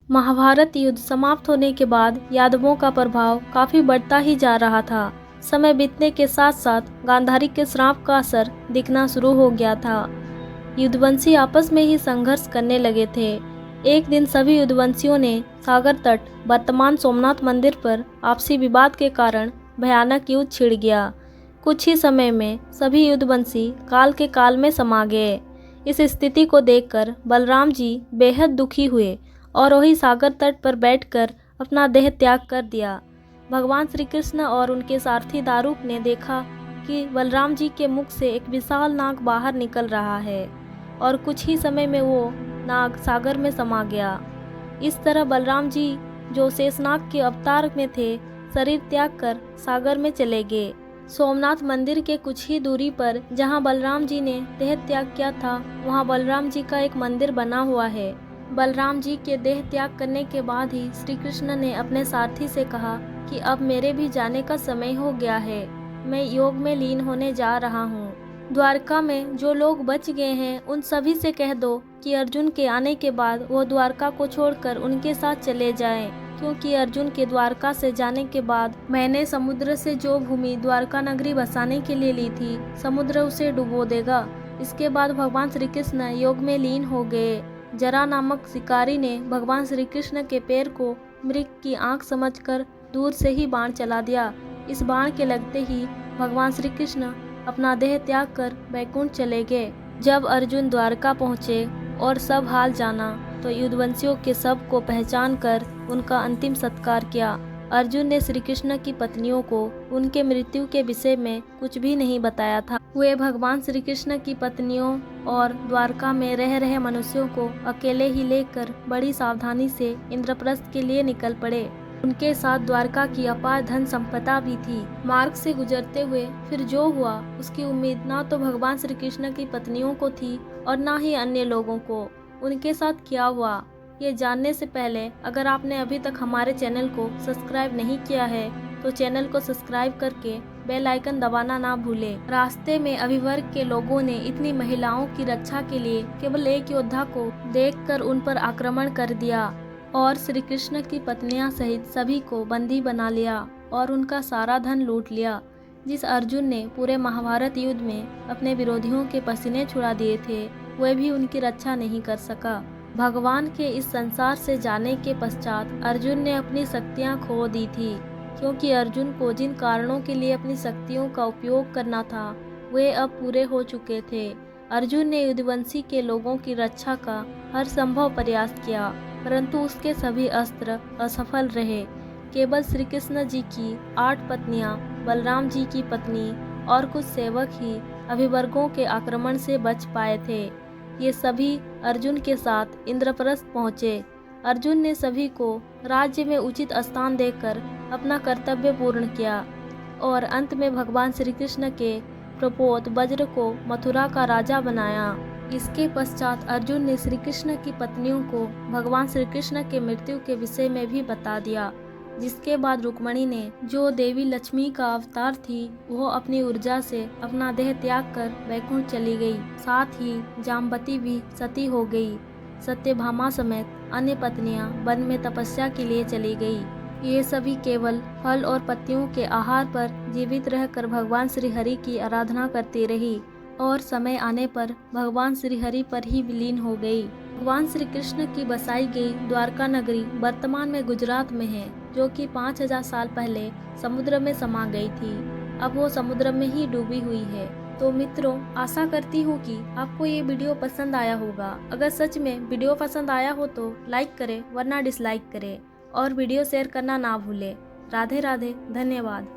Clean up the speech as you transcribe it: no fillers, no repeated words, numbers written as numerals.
महाभारत युद्ध समाप्त होने के बाद यादवों का प्रभाव काफी बढ़ता ही जा रहा था। समय बीतने के साथ साथ गांधारी के श्राप का असर दिखना शुरू हो गया था। युद्धवंशी आपस में ही संघर्ष करने लगे थे। एक दिन सभी युद्धवंशियों ने सागर तट वर्तमान सोमनाथ मंदिर पर आपसी विवाद के कारण भयानक युद्ध छिड़ गया। कुछ ही समय में सभी युद्धवंशी काल के काल में समा गए। इस स्थिति को देखकर बलराम जी बेहद दुखी हुए और वही सागर तट पर बैठकर अपना देह त्याग कर दिया। भगवान श्री कृष्ण और उनके सारथी दारूक ने देखा कि बलराम जी के मुख से एक विशाल नाग बाहर निकल रहा है और कुछ ही समय में वो नाग सागर में समा गया। इस तरह बलराम जी जो शेषनाग के अवतार में थे, शरीर त्याग कर सागर में चले गए। सोमनाथ मंदिर के कुछ ही दूरी पर जहां बलराम जी ने देह त्याग किया था, वहां बलराम जी का एक मंदिर बना हुआ है। बलराम जी के देह त्याग करने के बाद ही श्री कृष्ण ने अपने सारथी से कहा कि अब मेरे भी जाने का समय हो गया है, मैं योग में लीन होने जा रहा हूँ। द्वारका में जो लोग बच गए हैं उन सभी से कह दो कि अर्जुन के आने के बाद वो द्वारका को छोड़कर उनके साथ चले जाएं, क्योंकि अर्जुन के द्वारका से जाने के बाद मैंने समुद्र से जो भूमि द्वारका नगरी बसाने के लिए ली थी, समुद्र उसे डुबो देगा। इसके बाद भगवान श्री कृष्ण योग में लीन हो गए। जरा नामक शिकारी ने भगवान श्री कृष्ण के पैर को मृग की आंख समझकर दूर से ही बाण चला दिया। इस बाण के लगते ही भगवान श्री कृष्ण अपना देह त्याग कर वैकुंठ चले गए। जब अर्जुन द्वारका पहुँचे और सब हाल जाना तो युद्धवंशियों के शव को पहचान कर उनका अंतिम सत्कार किया। अर्जुन ने श्री कृष्ण की पत्नियों को उनके मृत्यु के विषय में कुछ भी नहीं बताया था। वे भगवान श्री कृष्ण की पत्नियों और द्वारका में रह रहे मनुष्यों को अकेले ही लेकर बड़ी सावधानी से इंद्रप्रस्थ के लिए निकल पड़े। उनके साथ द्वारका की अपार धन संपदा भी थी। मार्ग से गुजरते हुए फिर जो हुआ उसकी उम्मीद ना तो भगवान श्री कृष्ण की पत्नियों को थी और ना ही अन्य लोगों को। उनके साथ क्या हुआ ये जानने से पहले अगर आपने अभी तक हमारे चैनल को सब्सक्राइब नहीं किया है तो चैनल को सब्सक्राइब करके बेल आइकन दबाना ना भूलें। रास्ते में अभिवर्ग के लोगों ने इतनी महिलाओं की रक्षा के लिए केवल एक योद्धा को देखकर उन पर आक्रमण कर दिया और श्री कृष्ण की पत्नियां सहित सभी को बंदी बना लिया और उनका सारा धन लूट लिया। जिस अर्जुन ने पूरे महाभारत युद्ध में अपने विरोधियों के पसीने छुड़ा दिए थे, वह भी उनकी रक्षा नहीं कर सका। भगवान के इस संसार से जाने के पश्चात अर्जुन ने अपनी शक्तियां खो दी थी, क्योंकि अर्जुन को जिन कारणों के लिए अपनी शक्तियों का उपयोग करना था वे अब पूरे हो चुके थे। अर्जुन ने युद्धवंशी के लोगों की रक्षा का हर संभव प्रयास किया, परंतु उसके सभी अस्त्र असफल रहे। केवल श्री कृष्ण जी की 8 पत्नियां, बलराम जी की पत्नी और कुछ सेवक ही अभिवर्गों के आक्रमण से बच पाए थे। ये सभी अर्जुन के साथ इंद्रप्रस्थ पहुँचे। अर्जुन ने सभी को राज्य में उचित स्थान देकर अपना कर्तव्य पूर्ण किया और अंत में भगवान श्री कृष्ण के प्रपोत वज्र को मथुरा का राजा बनाया। इसके पश्चात अर्जुन ने श्री कृष्ण की पत्नियों को भगवान श्री कृष्ण के मृत्यु के विषय में भी बता दिया, जिसके बाद रुक्मणी ने, जो देवी लक्ष्मी का अवतार थी, वो अपनी ऊर्जा से अपना देह त्याग कर वैकुंठ चली गई। साथ ही जाम्बती भी सती हो गई। सत्यभामा समेत अन्य पत्नियां वन में तपस्या के लिए चली गई। ये सभी केवल फल और पत्तियों के आहार पर जीवित रहकर भगवान श्री हरि की आराधना करती रही और समय आने पर भगवान श्री हरि पर ही विलीन हो गई। भगवान श्री कृष्ण की बसाई गई द्वारका नगरी वर्तमान में गुजरात में है, जो कि 5000 साल पहले समुद्र में समा गई थी। अब वो समुद्र में ही डूबी हुई है। तो मित्रों, आशा करती हूँ कि आपको ये वीडियो पसंद आया होगा। अगर सच में वीडियो पसंद आया हो तो लाइक करें, वरना डिसलाइक करें और वीडियो शेयर करना ना भूलें। राधे राधे, धन्यवाद।